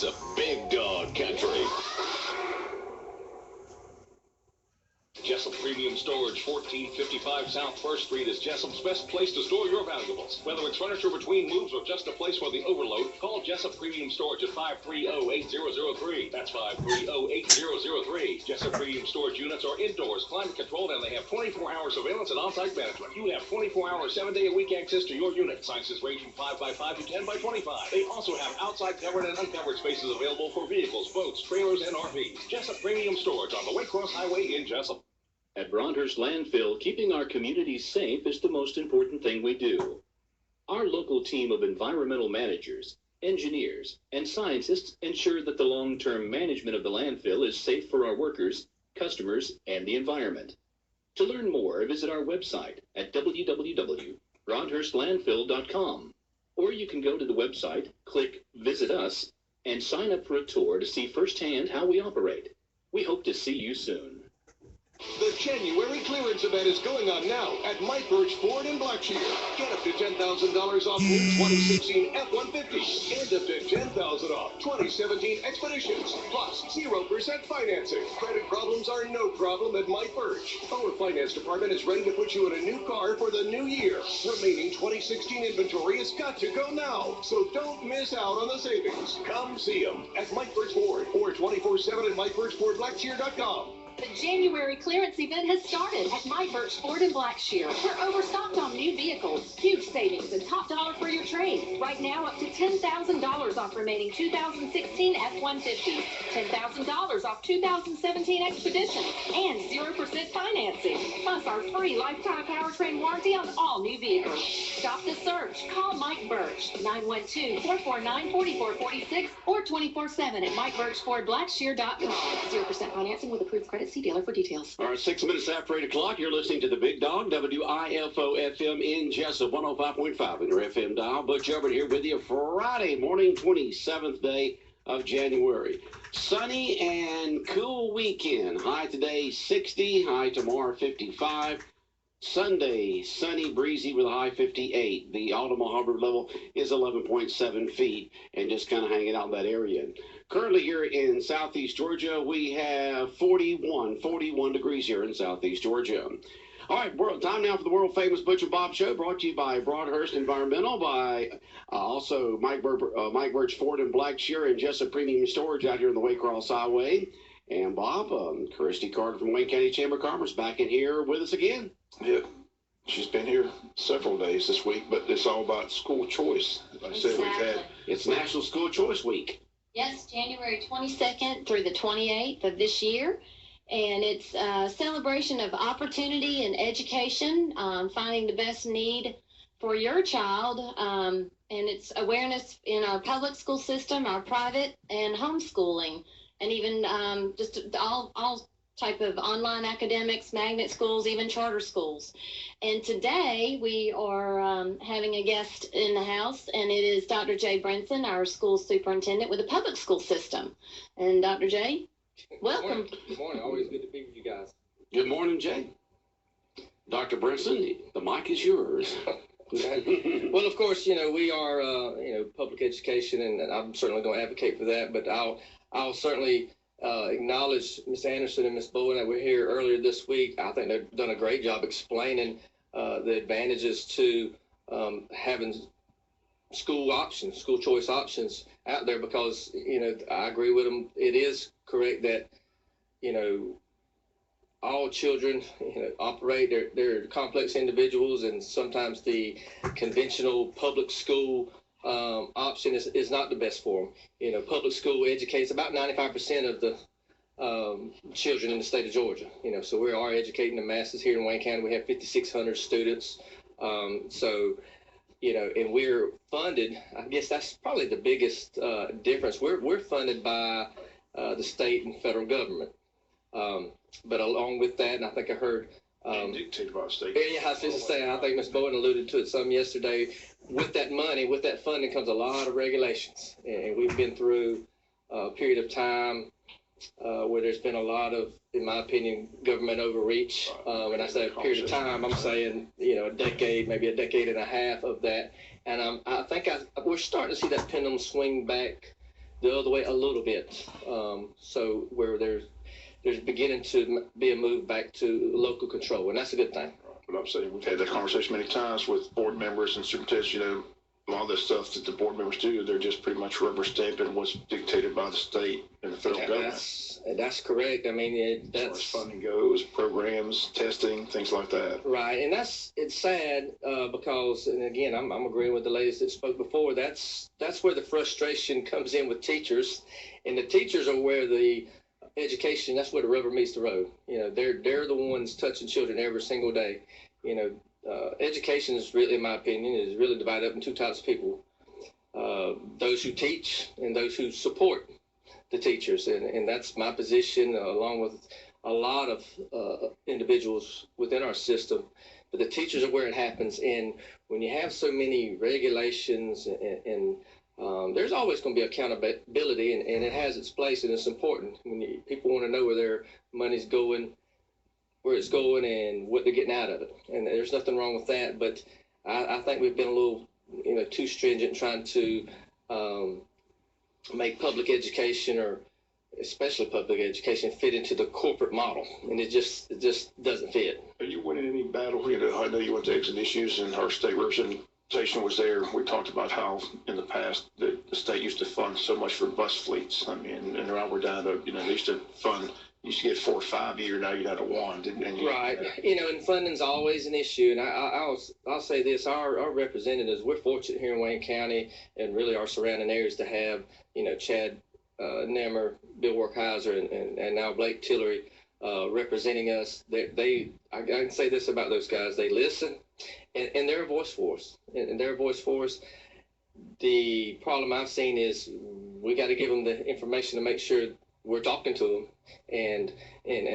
It's a big dog country. Jessup Premium Storage, 1455 South 1st Street is Jessup's best place to store your valuables. Whether it's furniture between moves or just a place for the overload, call Jessup Premium Storage at 530-8003. That's 530-8003. Jessup Premium Storage units are indoors, climate controlled, and they have 24-hour surveillance and on-site management. You have 24-hour, 7-day-a-week access to your unit. Sizes range from 5x5 to 10x25. They also have outside covered and uncovered spaces available for vehicles, boats, trailers, and RVs. Jessup Premium Storage on the Waycross Highway in Jessup. At Broadhurst Landfill, keeping our communities safe is the most important thing we do. Our local team of environmental managers, engineers, and scientists ensure that the long-term management of the landfill is safe for our workers, customers, and the environment. To learn more, visit our website at www.broadhurstlandfill.com. Or you can go to the website, click Visit Us, and sign up for a tour to see firsthand how we operate. We hope to see you soon. The January clearance event is going on now at Mike Birch Ford in Blackshear. Get up to $10,000 off new 2016 F-150 and up to $10,000 off 2017 Expeditions, plus 0% financing. Credit problems are no problem at Mike Birch. Our finance department is ready to put you in a new car for the new year. Remaining 2016 inventory has got to go now, so don't miss out on the savings. Come see them at Mike Birch Ford or 24/7 at MikeBirchFordBlackshear.com. The January clearance event has started at Mike Birch Ford in Blackshear. We're overstocked on new vehicles, huge savings, and top dollar for your trade. Right now, up to $10,000 off remaining 2016 F-150s, $10,000 off 2017 Expedition, and 0% financing. Plus our free lifetime powertrain warranty on all new vehicles. Stop the search. Call Mike Birch, 912-449-4446 or 24/7 at MikeBirchFordBlackshear.com. 0% financing with approved credit. See dealer for details. All right, 6 minutes after 8 o'clock, you're listening to the Big Dog, WIFO-FM in Jessup, 105.5 in your FM dial. Butch over here with you Friday morning, 27th day of January. Sunny and cool weekend. High today, 60. High tomorrow, 55. Sunday, sunny, breezy with a high 58. The Altima Harbor level is 11.7 feet and just kind of hanging out in that area. Currently here in southeast Georgia, we have 41 degrees here in southeast Georgia. All right, time now for the world-famous Butch and Bob Show, brought to you by Broadhurst Environmental, by also Mike Birch Ford and Blackshear and Jessup Premium Storage out here on the Waycross Highway. And Bob, Christy Carter from Wayne County Chamber of Commerce back in here with us again. Yeah, she's been here several days this week, but it's all about school choice. Like I said, it's National School Choice Week. Yes, January 22nd through the 28th of this year. And it's a celebration of opportunity and education, finding the best need for your child. And it's awareness in our public school system, our private, and homeschooling, and even just all type of online academics, magnet schools, even charter schools. And today we are having a guest in the house, and it is Dr. Jay Brinson, our school superintendent with the public school system. And Dr. Jay, welcome. Good morning. Always good to be with you guys. Good morning, Jay. Dr. Brinson, the mic is yours. Well, of course, we are, public education, and I'm certainly going to advocate for that, but I'll certainly acknowledge Ms. Anderson and Ms. Bowen that were here earlier this week. I think they've done a great job explaining the advantages to having school choice options out there, because, I agree with them. It is correct that, all children, operate, they're complex individuals, and sometimes the conventional public school option is not the best for them. Public school educates about 95% of the children in the state of Georgia. So we are educating the masses here in Wayne County. We have 5,600 students. And we're funded. I guess that's probably the biggest difference. We're funded by the state and federal government. But along with that, and I think I heard dictated by state. Yeah, I was just saying, I think Ms. Bowen alluded to it some yesterday. With that money, with that funding comes a lot of regulations. And we've been through a period of time where there's been a lot of, in my opinion, government overreach. When I say a period of time, I'm saying, a decade, maybe a decade and a half of that. And I think we're starting to see that pendulum swing back the other way a little bit. So where there's beginning to be a move back to local control, and that's a good thing. But I'm saying we've had that conversation many times with board members and superintendents. You know, a lot of the stuff that the board members do, they're just pretty much rubber stamping what's dictated by the state and the federal government. That's correct. I mean, as far as funding goes, programs, testing, things like that. Right, and it's sad because, and again, I'm agreeing with the ladies that spoke before. That's where the frustration comes in with teachers, and the teachers are where the education. That's where the rubber meets the road. You know, they're the ones touching children every single day. You know, education is really, in my opinion, is really divided up in two types of people: those who teach and those who support the teachers, and that's my position, along with a lot of individuals within our system. But the teachers are where it happens, and when you have so many regulations, and there's always going to be accountability, and it has its place, and it's important when people want to know where their money's going, where it's going, and what they're getting out of it. And there's nothing wrong with that, but I think we've been a little, too stringent in trying to make public education, or especially public education, fit into the corporate model, and it just doesn't fit. Are you winning any battle? I know you went to exit issues, and our state representation was there. We talked about how in the past the state used to fund so much for bus fleets. I mean, and now we're down to, they used to fund. You used to get 4 or 5 a year. Now you're down to 1. Right. And funding's always an issue. And I'll say this: our representatives, we're fortunate here in Wayne County and really our surrounding areas to have, Chad Nemmer, Bill Workheiser, and now Blake Tillery representing us. I can say this about those guys: they listen, and they're a voice for us. And they're a voice for us. The problem I've seen is we got to give them the information to make sure we're talking to them and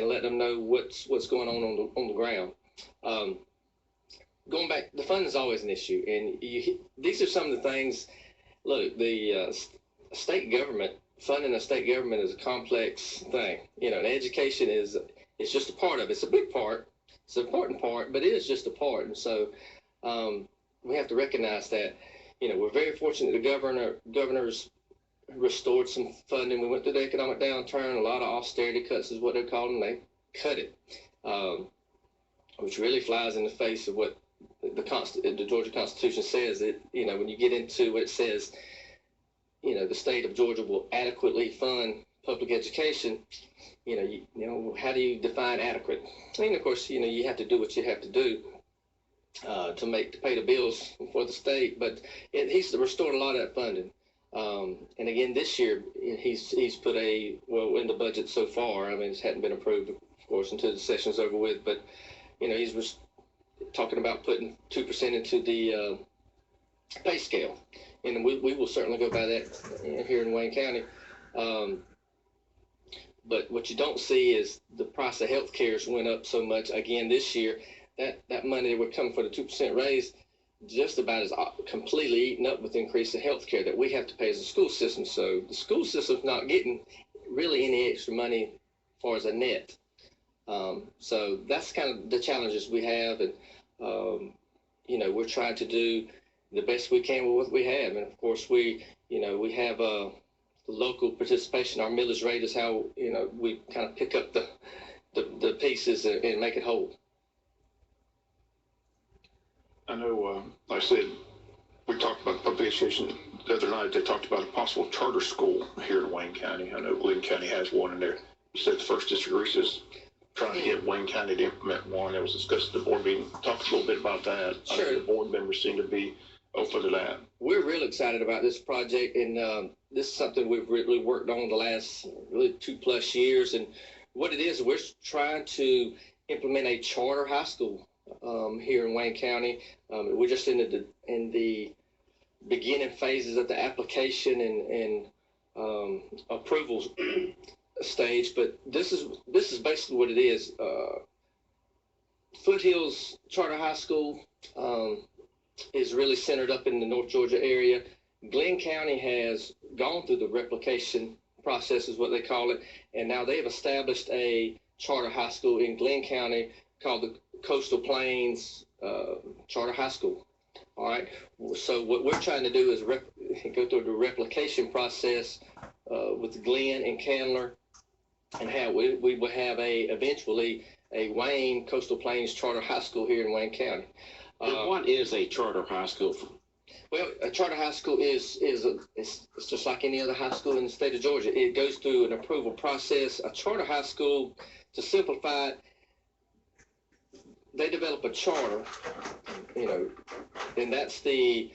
let them know what's going on the ground. Going back, the funding is always an issue, and these are some of the things. Look, the state government, funding a state government is a complex thing. And education is just a part of it. It's a big part. It's an important part, but it is just a part. And so we have to recognize that. We're very fortunate the governors restored some funding. We went through the economic downturn. A lot of austerity cuts is what they're calling. They cut it, which really flies in the face of what the Georgia Constitution says. That when you get into what it says, the state of Georgia will adequately fund public education. How do you define adequate? Of course, you have to do what you have to do to pay the bills for the state. But he's restored a lot of that funding. And again, this year he's put in the budget so far. I mean, it hadn't been approved, of course, until the session's over with. But he's talking about putting 2% into the pay scale, and we will certainly go by that here in Wayne County. But what you don't see is the price of health care went up so much again this year. That money that would come for the 2% raise just about is completely eaten up with the increase in health care that we have to pay as a school system. So the school system's not getting really any extra money as far as a net. So that's kind of the challenges we have. And, we're trying to do the best we can with what we have. And of course, we have local participation. Our millage rate is how, we kind of pick up the pieces and make it whole. I know, like I said, we talked about public education the other night. They talked about a possible charter school here in Wayne County. I know Wayne County has one in there. You said the first district is trying to get Wayne County to implement one. That was discussed at the board meeting. Talk a little bit about that. Sure. I know the board members seem to be open to that. We're really excited about this project, and this is something we've really worked on the last 2+ years. And what it is, we're trying to implement a charter high school here in Wayne County. We're just in the beginning phases of the application and approvals stage, but this is basically what it is. Foothills Charter High School is really centered up in the North Georgia area. Glenn County has gone through the replication process, is what they call it, and now they've established a charter high school in Glenn County called the Coastal Plains Charter High School. All right. So what we're trying to do is go through the replication process with Glenn and Candler, and how we will have eventually a Wayne Coastal Plains Charter High School here in Wayne County. What is a charter high school? Well, a charter high school is it's just like any other high school in the state of Georgia. It goes through an approval process. A charter high school, to simplify it, they develop a charter, and that's the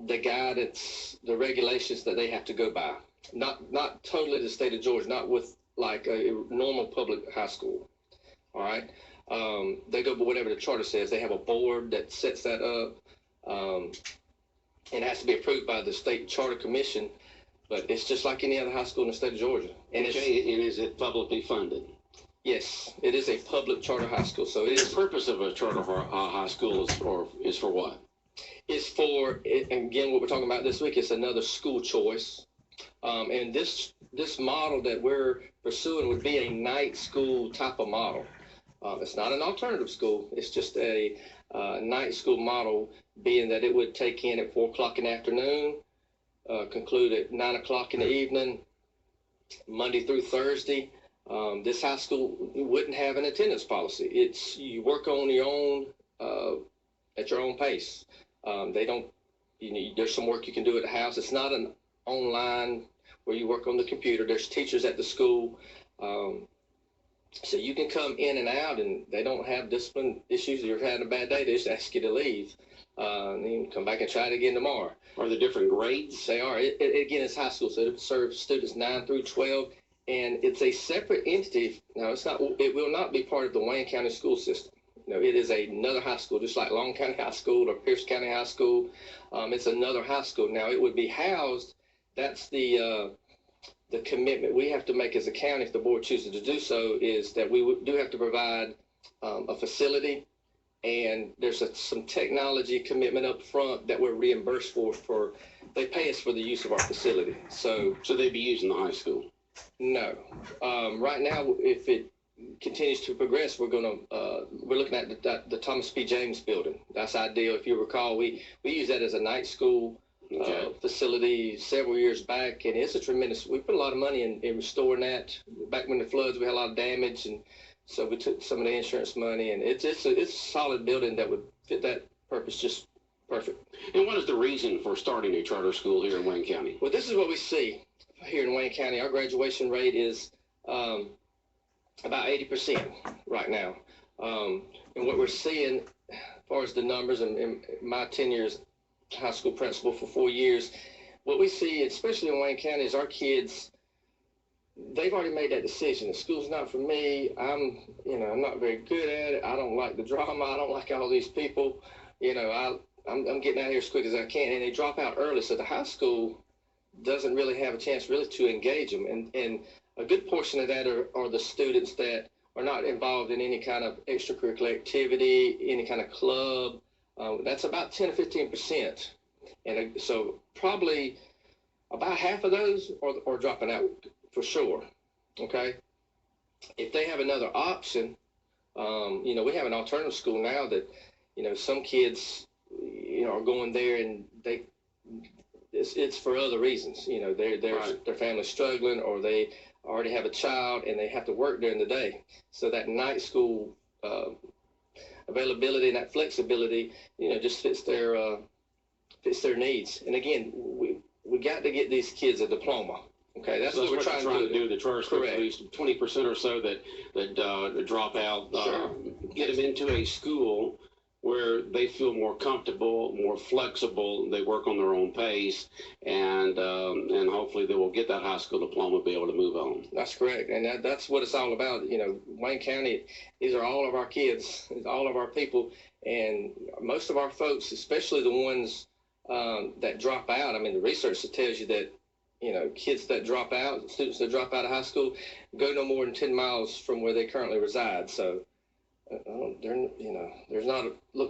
guidance, the regulations that they have to go by. Not totally the state of Georgia, not with like a normal public high school. All right. They go by whatever the charter says. They have a board that sets that up. It has to be approved by the state charter commission, but it's just like any other high school in the state of Georgia. And is it publicly funded? Yes, it is a public charter high school. So the purpose of a charter high school is for what? It's for, again, what we're talking about this week is another school choice. And this model that we're pursuing would be a night school type of model. It's not an alternative school. It's just a night school model, being that it would take in at 4 o'clock in the afternoon, conclude at 9 o'clock in the evening, Monday through Thursday. This high school wouldn't have an attendance policy. You work on your own at your own pace. There's some work you can do at the house. It's not an online where you work on the computer. There's teachers at the school. So you can come in and out, and they don't have discipline issues. If you're having a bad day, they just ask you to leave. And then come back and try it again tomorrow. Are there different grades? They are. Again, it's high school, so it serves students 9 through 12, and it's a separate entity. Now, it will not be part of the Wayne County school system. It is another high school, just like Long County High School or Pierce County High School. It's another high school. Now, it would be housed. That's the commitment we have to make as a county, if the board chooses to do so, is that we do have to provide a facility, and there's some technology commitment up front that we're reimbursed for. They pay us for the use of our facility. So they'd be using the high school? No. Right now, if it continues to progress, we're looking at the Thomas P. James building. That's ideal. If you recall, we use that as a night school facility several years back, and it's a tremendous. We put a lot of money in restoring that. Back when the floods, we had a lot of damage, and so we took some of the insurance money, and it's a solid building that would fit that purpose just perfect. And what is the reason for starting a charter school here in Wayne County? Well, this is what we see here in Wayne County. Our graduation rate is about 80% right now, and what we're seeing as far as the numbers, and my tenure as high school principal for 4 years, what we see, especially in Wayne County, is our kids, they've already made that decision. The school's not for me. I'm not very good at it. I don't like the drama. I don't like all these people. I'm getting out here as quick as I can, and they drop out early. So the high school doesn't really have a chance really to engage them. And a good portion of that are the students that are not involved in any kind of extracurricular activity, any kind of club. That's about 10 or 15%. And so probably about half of those are dropping out for sure. Okay. If they have another option, we have an alternative school now that, some kids, are going there, and it's for other reasons. Their family's struggling, or they already have a child and they have to work during the day. So that night school availability and that flexibility, just fits their needs. And again, we got to get these kids a diploma. Okay, that's what we're trying to do. The charter school, at least 20% or so that drop out, get them into a school where they feel more comfortable, more flexible. They work on their own pace, and hopefully they will get that high school diploma, be able to move on. That's correct, and that's what it's all about. Wayne County, these are all of our kids, it's all of our people, and most of our folks, especially the ones that drop out. I mean, the research tells you that kids that drop out, students that drop out of high school, go no more than 10 miles from where they currently reside. So. There's not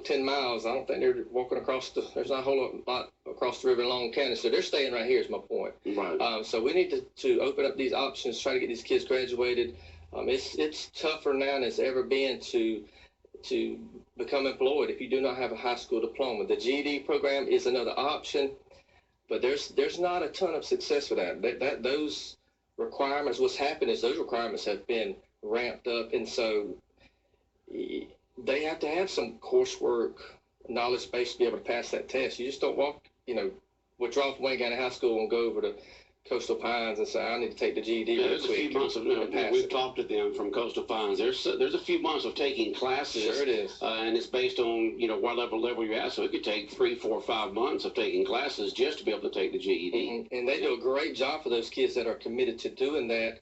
10 miles. I don't think they're walking across there's not a whole lot across the river in Long County. So they're staying right here is my point. Right. So we need to open up these options, try to get these kids graduated. It's tougher now than it's ever been to become employed if you do not have a high school diploma. The GED program is another option. but there's not a ton of success with that. Those requirements, what's happened is those requirements have been ramped up, and so they have to have some coursework, knowledge base to be able to pass that test. You just don't withdraw from Wayne County High School and go over to Coastal Pines and say, I need to take the GED real there's quick. a few months of, we've talked to them from Coastal Pines. There's a few months of taking classes. Sure it is. And it's based on, what level you're at. So it could take 3, 4, 5 months of taking classes just to be able to take the GED. And they do a great job for those kids that are committed to doing that.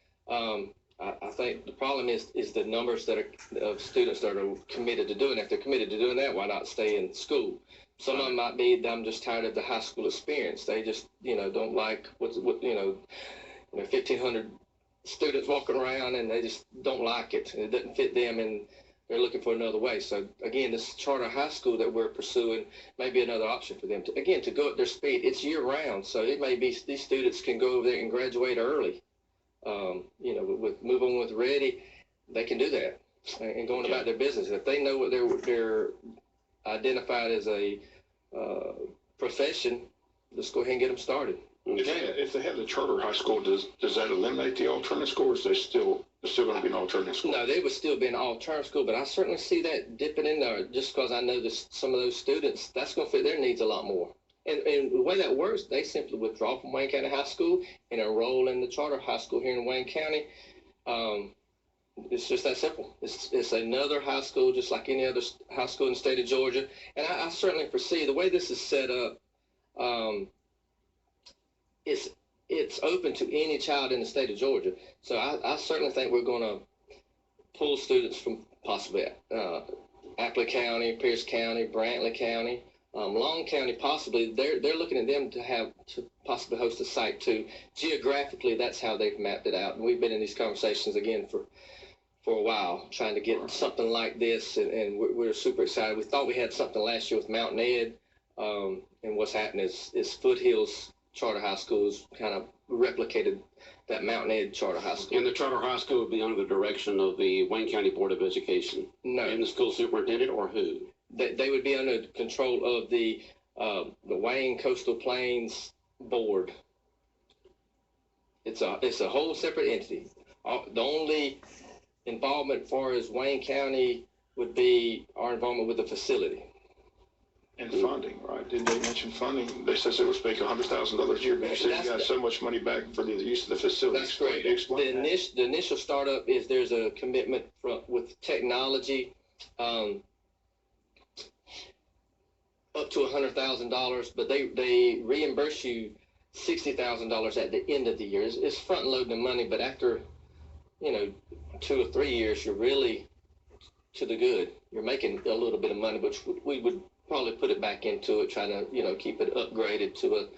I think the problem is the numbers of students that are committed to doing that. If they're committed to doing that, why not stay in school? Some of them might be, I'm just tired of the high school experience. They just, don't like what 1,500 students walking around, and they just don't like it. It doesn't fit them, and they're looking for another way. So again, this charter high school that we're pursuing may be another option for them to go at their speed. It's year round, so it may be these students can go over there and graduate early. With move on with ready, they can do that and going about their business. If they know what they're identified as a profession, let's go ahead and get them started. Okay. If they have the charter high school, does that eliminate the alternate school, or is there's still going to be an alternate school? No, they would still be an alternative school, but I certainly see that dipping in there just because I know some of those students, that's going to fit their needs a lot more. And the way that works, they simply withdraw from Wayne County High School and enroll in the charter high school here in Wayne County. It's just that simple. It's another high school, just like any other high school in the state of Georgia. And I certainly foresee the way this is set up, it's open to any child in the state of Georgia. So I certainly think we're going to pull students from possibly Appley County, Pierce County, Brantley County, Long County, possibly. They're looking at them to possibly host a site too. Geographically, that's how they've mapped it out. And we've been in these conversations again for a while, trying to get something like this, and we're super excited. We thought we had something last year with Mountain Ed, and what's happened is Foothills Charter High Schools kind of replicated that Mountain Ed Charter High School. And the charter high school would be under the direction of the Wayne County Board of Education? No. And the school superintendent, or who? They would be under control of the Wayne Coastal Plains Board. It's a whole separate entity. The only involvement as far as Wayne County would be our involvement with the facility. And funding, right? Did they mention funding? They said they were making $100,000 a year, but you said you got so much money back for the use of the facility. That's correct. The initial startup is there's a commitment with technology up to $100,000, but they reimburse you $60,000 at the end of the year. It's front loading the money, but after 2 or 3 years, you're really to the good. You're making a little bit of money, which we would probably put it back into it, try to keep it upgraded to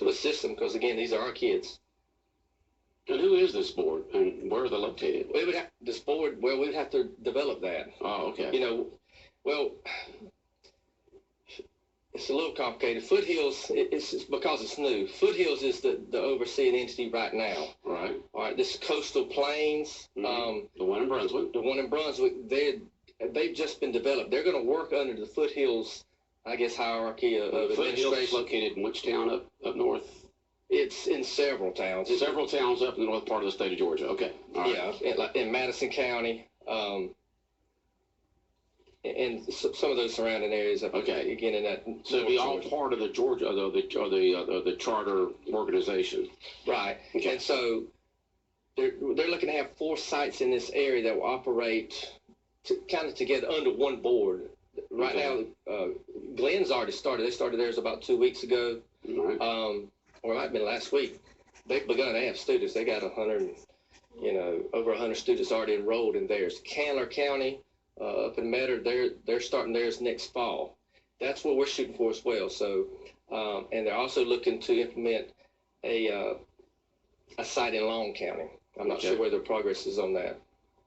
a system, because again, these are our kids. And who is this board, and where are they located? This board, we would have to develop that. Oh, okay. Well, it's a little complicated. Foothills, it's because it's new. Foothills is the overseeing entity right now. Right. All right. This is Coastal Plains. Mm-hmm. The one in Brunswick. The one in Brunswick. They've just been developed. They're going to work under the Foothills, I guess, hierarchy of administration. Foothills is located in which town up north? It's in several towns. Several towns up in the north part of the state of Georgia. Okay. All right. Yeah, in Madison County. And some of those surrounding areas. Okay. Again, in that. So it'd be all part of the Georgia, the charter organization. Right. Okay. And so they're looking to have 4 sites in this area that will operate kind of together under one board. Right now, Glenn's already started. They started theirs about 2 weeks ago. Right. Or it might have been last week. They've begun to have students. They got over 100 students already enrolled in theirs. Candler County, up in Metter, they're starting theirs next fall. That's what we're shooting for as well. So, and they're also looking to implement a site in Long County. I'm not sure where their progress is on that.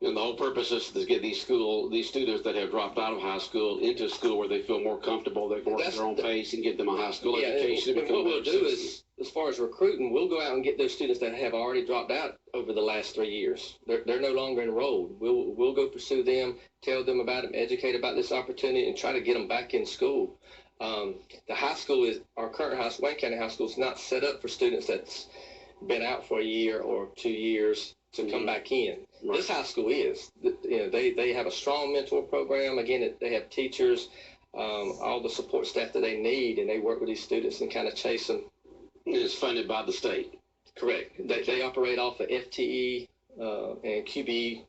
And the whole purpose is to get these students that have dropped out of high school into school where they feel more comfortable, they can work at their own pace and get them a high school education. And what we'll do is, as far as recruiting, we'll go out and get those students that have already dropped out over the last 3 years. They're no longer enrolled. We'll go pursue them, tell them about them, educate about this opportunity, and try to get them back in school. The high school our current high school, Wayne County High School, is not set up for students that's been out for a year or 2 years to come back in. Right. This high school is. They have a strong mentor program. Again, they have teachers, all the support staff that they need, and they work with these students and kind of chase them. It's funded by the state. Correct. They operate off of FTE and QB,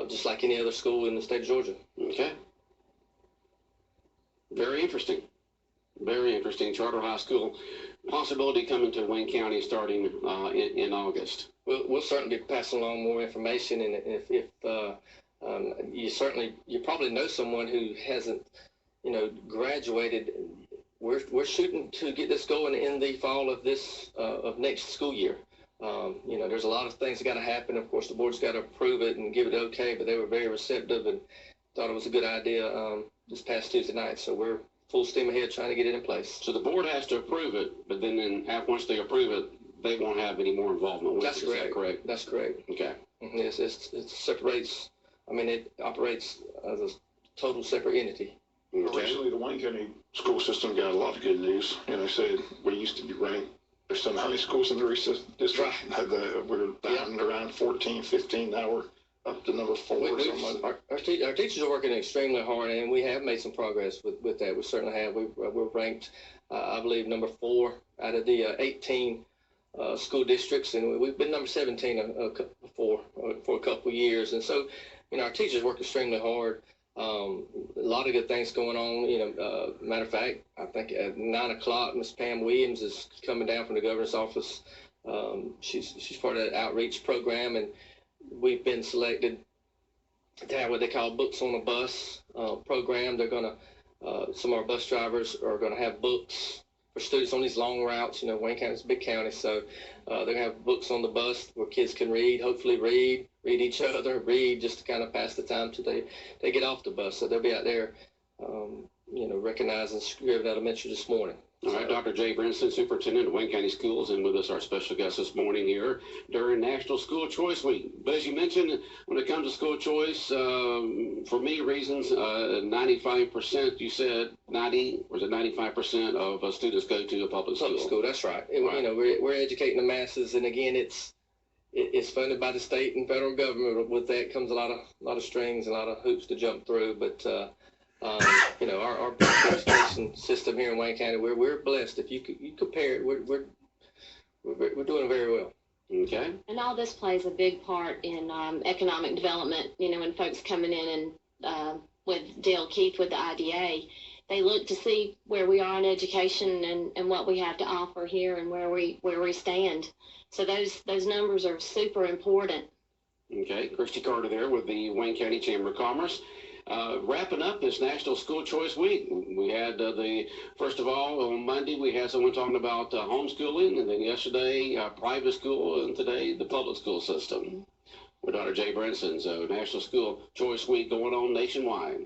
just like any other school in the state of Georgia. Okay. Very interesting. Very interesting. Charter high school possibility coming to Wayne County starting in August. We'll certainly be passing along more information, and if you probably know someone who hasn't, graduated. We're shooting to get this going in the fall of of next school year. There's a lot of things that got to happen. Of course, the board's got to approve it and give it okay, but they were very receptive and thought it was a good idea this past Tuesday night. So we're full steam ahead trying to get it in place. So the board has to approve it, but then once they approve it, they won't have any more involvement with it. That's correct. Is that correct? That's correct. Okay. Yes, it separates. It operates as a total separate entity. Okay. Originally, the Wayne County school system got a lot of good news. Said we used to be ranked. There's so many schools in the district. We're down around 14, 15. Now we're up to number 4 or something. Our teachers are working extremely hard, and we have made some progress with that. We certainly have. We're ranked, I believe, number 4 out of the 18 school districts, and we've been number 17 for a couple of years. And so, our teachers work extremely hard. A lot of good things going on. Matter of fact, I think at 9 o'clock, Miss Pam Williams is coming down from the governor's office. She's part of that outreach program, and we've been selected to have what they call Books on a Bus program. They're going to, some of our bus drivers are going to have books for students on these long routes. Wayne County is a big county, so they're going to have books on the bus where kids can read, hopefully read each other, read just to kind of pass the time till they get off the bus. So they'll be out there, recognizing Scriven Elementary this morning. All right, Dr. Jay Brinson, Superintendent of Wayne County Schools, and with us our special guest this morning here during National School Choice Week. But as you mentioned, when it comes to school choice, for me, reasons, 95%, you said 95% of students go to a public school. Public school, that's right. Right. We're educating the masses, and again, it's funded by the state and federal government. With that comes a lot of strings, a lot of hoops to jump through, but our public education system here in Wayne County, we're blessed. If you compare it, we're doing very well. Okay. And all this plays a big part in economic development. When folks coming in and with Dale Keith with the IDA, they look to see where we are in education and what we have to offer here and where we stand. So those numbers are super important. Okay, Christy Carter there with the Wayne County Chamber of Commerce. Wrapping up this National School Choice Week, we had first of all, on Monday, we had someone talking about homeschooling, and then yesterday, private school, and today, the public school system with Dr. Jay Brinson. So National School Choice Week going on nationwide.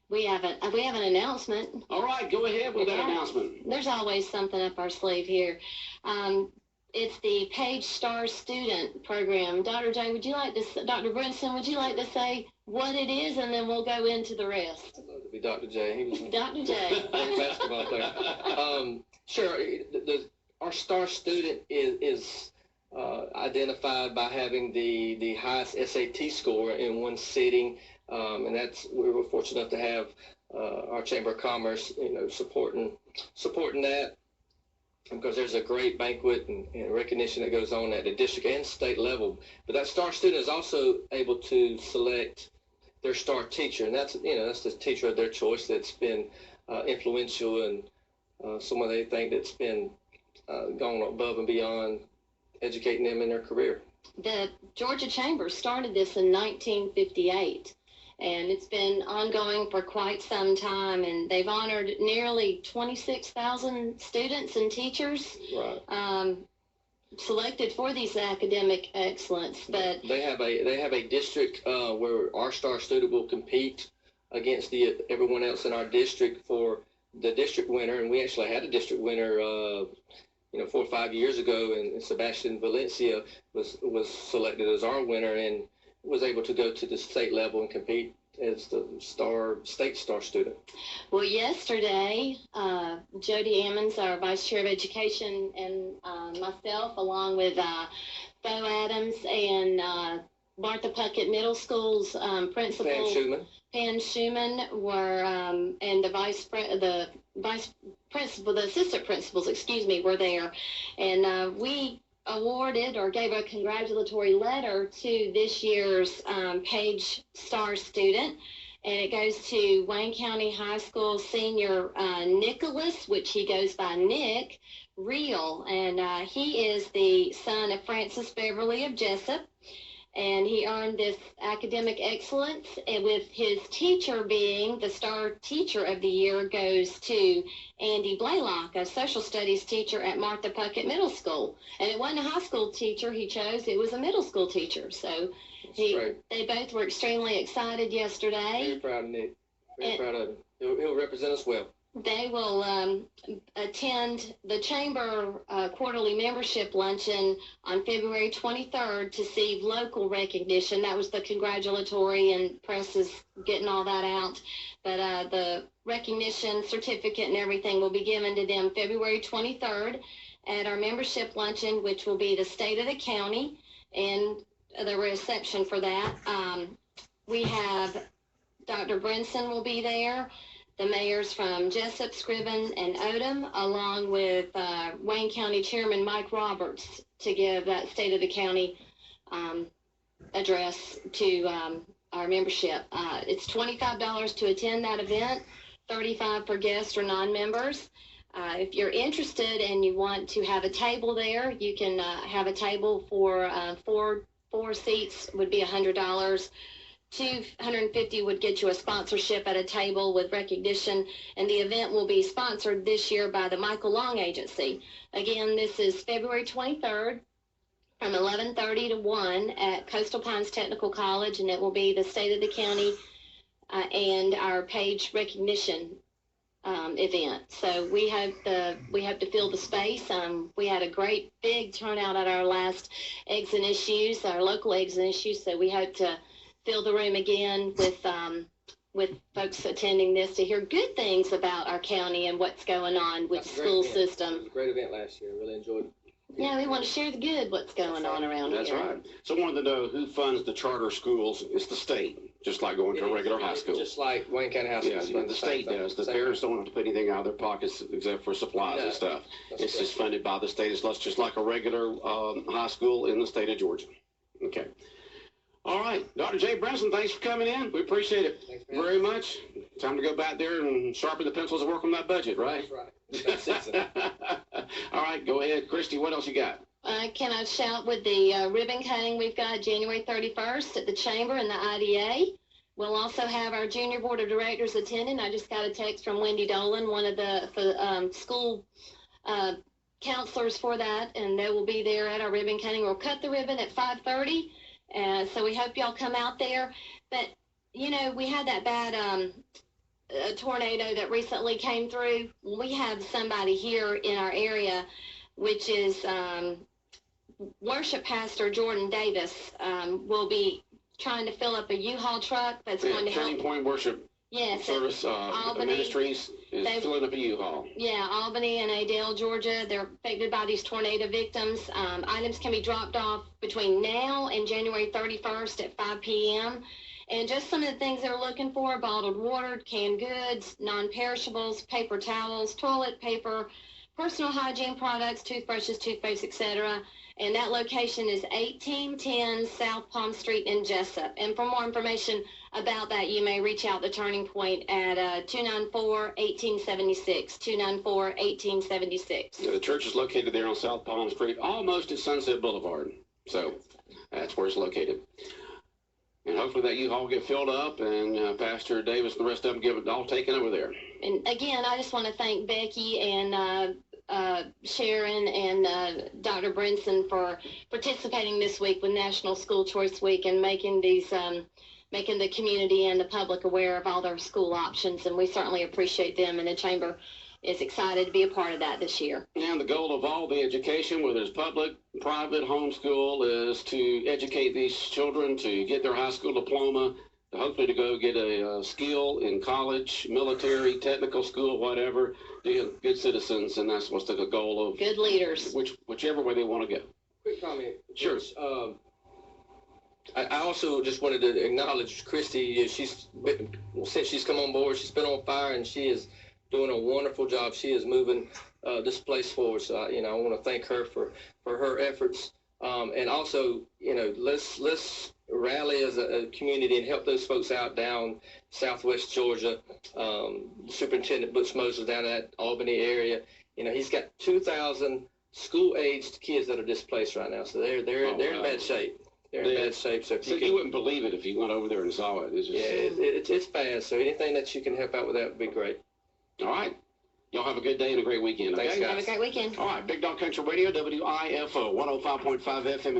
We have an announcement. All right, go ahead with that announcement. There's always something up our sleeve here. It's the Page Star Student Program. Dr. Jay, Dr. Brinson, would you like to say what it is, and then we'll go into the rest? I'd love to be Dr. Jay. He was Dr. Jay. basketball player. Sure. Our star student is identified by having the highest SAT score in one sitting, and we were fortunate enough to have our Chamber of Commerce, supporting that. Because there's a great banquet and recognition that goes on at the district and state level. But that star student is also able to select their star teacher, and that's the teacher of their choice that's been influential and someone they think that's been gone above and beyond educating them in their career. The Georgia Chamber started this in 1958. And it's been ongoing for quite some time, and they've honored nearly 26,000 students and teachers selected for these academic excellence. But they have a district where our star student will compete against everyone else in our district for the district winner, and we actually had a district winner 4 or 5 years ago, and Sebastian Valencia was selected as our winner and was able to go to the state level and compete as the state star student? Well, yesterday, Jody Ammons, our Vice Chair of Education, and myself, along with Bo Adams and Martha Puckett Middle School's principal, Pam Schumann, were, and the assistant principals, were there. And we awarded or gave a congratulatory letter to this year's Page Star student. And it goes to Wayne County High School senior Nicholas, which he goes by Nick Reel. And he is the son of Francis Beverly of Jessup. And he earned this academic excellence, and with his teacher being the star teacher of the year goes to Andy Blaylock, a social studies teacher at Martha Puckett Middle School. And it wasn't a high school teacher he chose, it was a middle school teacher. So they both were extremely excited yesterday. Very proud of Nick. Very proud of him. He'll represent us well. They will attend the Chamber quarterly membership luncheon on February 23rd to receive local recognition. That was the congratulatory, and press is getting all that out. But the recognition certificate and everything will be given to them February 23rd at our membership luncheon, which will be the state of the county, and the reception for that. We have Dr. Brinson will be there. The mayors from Jessup, Scriven, and Odom, along with Wayne County Chairman Mike Roberts, to give that State of the County address to our membership. It's $25 to attend that event, $35 for guests or non-members. If you're interested and you want to have a table there, you can have a table for four seats would be $100. $250 would get you a sponsorship at a table with recognition, and the event will be sponsored this year by the Michael Long Agency. Again, this is February 23rd from 11:30 to 1 at Coastal Pines Technical College, and it will be the State of the County and our Page recognition event. So we hope to fill the space. We had a great big turnout at our last Eggs and Issues, our local Eggs and Issues, so we hope to fill the room again with folks attending this to hear good things about our county and what's going on with the school system. It was a great event last year. Really enjoyed it. Yeah, we want to share the good, what's going on around here. That's right. So I wanted to know who funds the charter schools. It's the state, just like going to a regular high school. Just like Wayne County High School. Yeah, the state does. The parents don't have to put anything out of their pockets except for supplies and stuff. It's just funded by the state. It's just like a regular high school in the state of Georgia. Okay. All right, Dr. Jay Brinson, thanks for coming in. We appreciate it very much. Time to go back there and sharpen the pencils and work on that budget, right? That's right. All right, go ahead. Christy, what else you got? Can I shout with the ribbon cutting we've got January 31st at the Chamber and the IDA. We'll also have our junior board of directors attending. I just got a text from Wendy Dolan, one of the school counselors for that, and they will be there at our ribbon cutting. We'll cut the ribbon at 5:30. So we hope y'all come out there. But, you know, we had that bad tornado that recently came through. We have somebody here in our area, which is worship pastor Jordan Davis, will be trying to fill up a U-Haul truck that's going to help. Turning Point Worship Service Ministries is filling up a U-Haul. Yeah, Albany and Adel, Georgia, they're affected by these tornado victims. Items can be dropped off between now and January 31st at 5 p.m. And just some of the things they're looking for: bottled water, canned goods, non-perishables, paper towels, toilet paper, personal hygiene products, toothbrushes, toothpaste, etc. And that location is 1810 South Palm Street in Jessup. And for more information about that, you may reach out to Turning Point at 294-1876, 294-1876. The church is located there on South Palm Street, almost at Sunset Boulevard. So that's where it's located. And hopefully that U-Haul will get filled up, and Pastor Davis and the rest of them get it all taken over there. And again, I just want to thank Becky and Sharon and Dr. Brinson for participating this week with National School Choice Week and making these making the community and the public aware of all their school options, and we certainly appreciate them, and the Chamber is excited to be a part of that this year. And the goal of all the education, whether it's public, private, homeschool, is to educate these children to get their high school diploma hopefully to go get a skill in college, military, technical school, whatever, being good citizens, and that's what's the goal of Good leaders. whichever way they want to go. Quick comment. Sure. I also just wanted to acknowledge Christy. Since she's come on board, she's been on fire, and she is doing a wonderful job. She is moving this place forward. So, I want to thank her for her efforts. And also, let's rally as a community and help those folks out down Southwest Georgia. Superintendent Butch Mosley down in that Albany area. He's got 2,000 school-aged kids that are displaced right now. So they're in bad shape. They're in bad shape. So you wouldn't believe it if you went over there and saw it. It's just, it's bad. So anything that you can help out with that would be great. All right. Y'all have a good day and a great weekend. Thanks, Okay? guys. Have a great weekend. All right. Big Dog Country Radio, WIFO 105.5 FM.